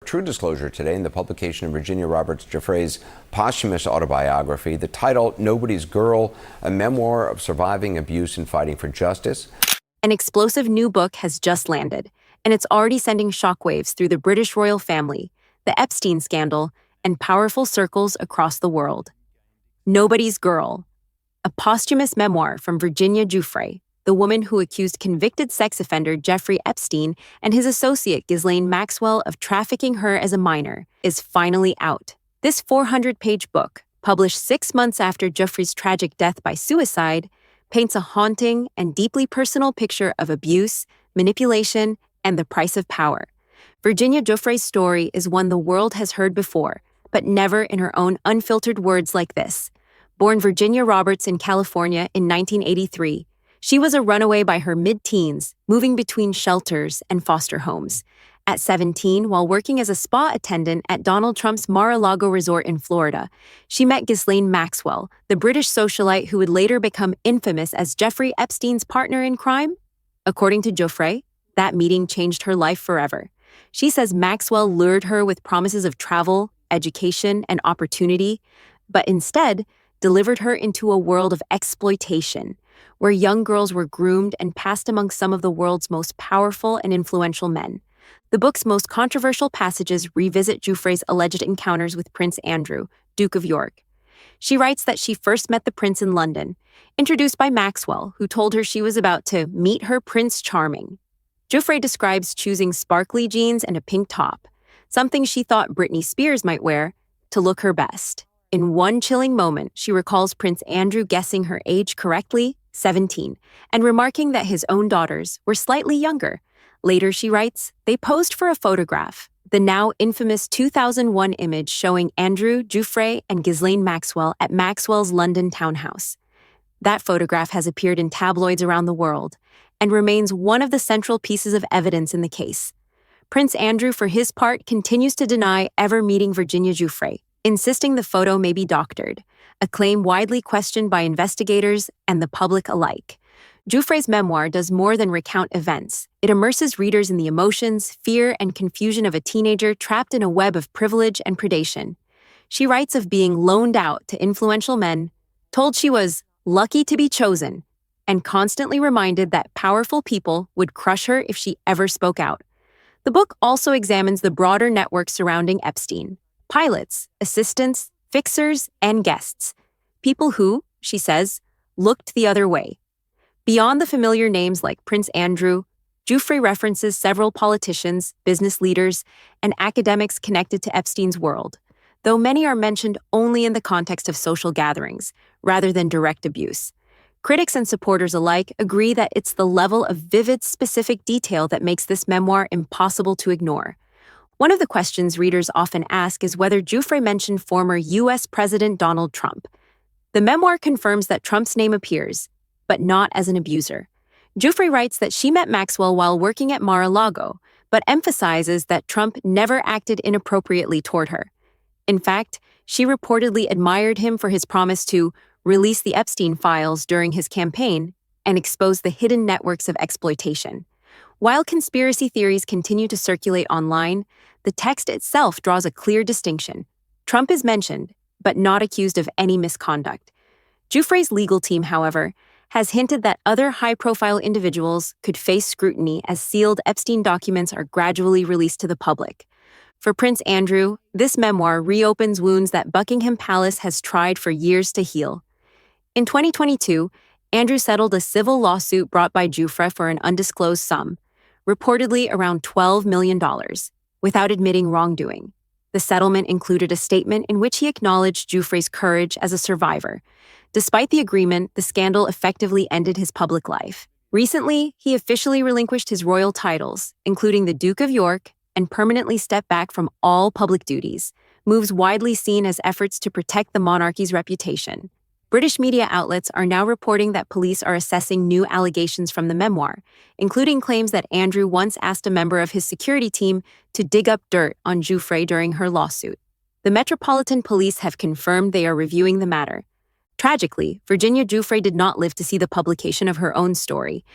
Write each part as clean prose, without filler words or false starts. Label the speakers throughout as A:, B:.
A: true disclosure today in the publication of Virginia Giuffre's posthumous autobiography. The title, Nobody's Girl, a memoir of surviving abuse and fighting for justice.
B: An explosive new book has just landed, and it's already sending shockwaves through the British royal family, the Epstein scandal, and powerful circles across the world. Nobody's Girl, a posthumous memoir from Virginia Giuffre, the woman who accused convicted sex offender Jeffrey Epstein and his associate Ghislaine Maxwell of trafficking her as a minor, is finally out. This 400-page book, published 6 months after Giuffre's tragic death by suicide, paints a haunting and deeply personal picture of abuse, manipulation, and the price of power. Virginia Giuffre's story is one the world has heard before, but never in her own unfiltered words like this. Born Virginia Roberts in California in 1983, she was a runaway by her mid-teens, moving between shelters and foster homes. At 17, while working as a spa attendant at Donald Trump's Mar-a-Lago resort in Florida, she met Ghislaine Maxwell, the British socialite who would later become infamous as Jeffrey Epstein's partner in crime. According to Giuffre, that meeting changed her life forever. She says Maxwell lured her with promises of travel, education, and opportunity, but instead delivered her into a world of exploitation, where young girls were groomed and passed among some of the world's most powerful and influential men. The book's most controversial passages revisit Giuffre's alleged encounters with Prince Andrew, Duke of York. She writes that she first met the prince in London, introduced by Maxwell, who told her she was about to meet her Prince Charming. Giuffre describes choosing sparkly jeans and a pink top, something she thought Britney Spears might wear, to look her best. In one chilling moment, she recalls Prince Andrew guessing her age correctly, 17, and remarking that his own daughters were slightly younger. Later, she writes, they posed for a photograph, the now infamous 2001 image showing Andrew, Giuffre, and Ghislaine Maxwell at Maxwell's London townhouse. That photograph has appeared in tabloids around the world and remains one of the central pieces of evidence in the case. Prince Andrew, for his part, continues to deny ever meeting Virginia Giuffre, insisting the photo may be doctored, a claim widely questioned by investigators and the public alike. Giuffre's memoir does more than recount events. It immerses readers in the emotions, fear, and confusion of a teenager trapped in a web of privilege and predation. She writes of being loaned out to influential men, told she was lucky to be chosen, and constantly reminded that powerful people would crush her if she ever spoke out. The book also examines the broader network surrounding Epstein: pilots, assistants, fixers, and guests. People who, she says, looked the other way. Beyond the familiar names like Prince Andrew, Giuffre references several politicians, business leaders, and academics connected to Epstein's world, though many are mentioned only in the context of social gatherings, rather than direct abuse. Critics and supporters alike agree that it's the level of vivid, specific detail that makes this memoir impossible to ignore. One of the questions readers often ask is whether Giuffre mentioned former U.S. President Donald Trump. The memoir confirms that Trump's name appears, but not as an abuser. Giuffre writes that she met Maxwell while working at Mar-a-Lago, but emphasizes that Trump never acted inappropriately toward her. In fact, she reportedly admired him for his promise to release the Epstein files during his campaign and expose the hidden networks of exploitation. While conspiracy theories continue to circulate online, the text itself draws a clear distinction. Trump is mentioned, but not accused of any misconduct. Giuffre's legal team, however, has hinted that other high-profile individuals could face scrutiny as sealed Epstein documents are gradually released to the public. For Prince Andrew, this memoir reopens wounds that Buckingham Palace has tried for years to heal. In 2022, Andrew settled a civil lawsuit brought by Giuffre for an undisclosed sum, reportedly around $12 million, without admitting wrongdoing. The settlement included a statement in which he acknowledged Giuffre's courage as a survivor. Despite the agreement, the scandal effectively ended his public life. Recently, he officially relinquished his royal titles, including the Duke of York, and permanently stepped back from all public duties, moves widely seen as efforts to protect the monarchy's reputation. British media outlets are now reporting that police are assessing new allegations from the memoir, including claims that Andrew once asked a member of his security team to dig up dirt on Giuffre during her lawsuit. The Metropolitan Police have confirmed they are reviewing the matter. Tragically, Virginia Giuffre did not live to see the publication of her own story.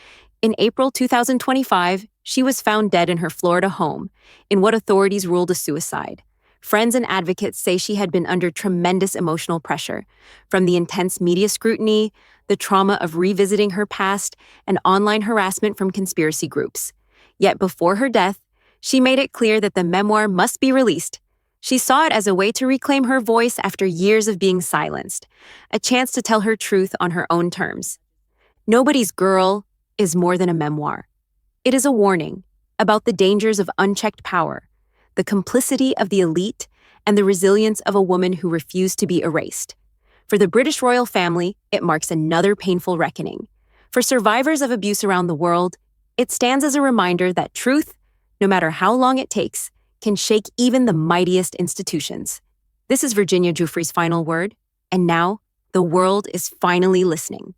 B: In April 2025, she was found dead in her Florida home in what authorities ruled a suicide. Friends and advocates say she had been under tremendous emotional pressure, from the intense media scrutiny, the trauma of revisiting her past, and online harassment from conspiracy groups. Yet before her death, she made it clear that the memoir must be released. She saw it as a way to reclaim her voice after years of being silenced, a chance to tell her truth on her own terms. Nobody's Girl is more than a memoir. It is a warning about the dangers of unchecked power, the complicity of the elite, and the resilience of a woman who refused to be erased. For the British royal family, it marks another painful reckoning. For survivors of abuse around the world, it stands as a reminder that truth, no matter how long it takes, can shake even the mightiest institutions. This is Virginia Giuffre's final word, and now the world is finally listening.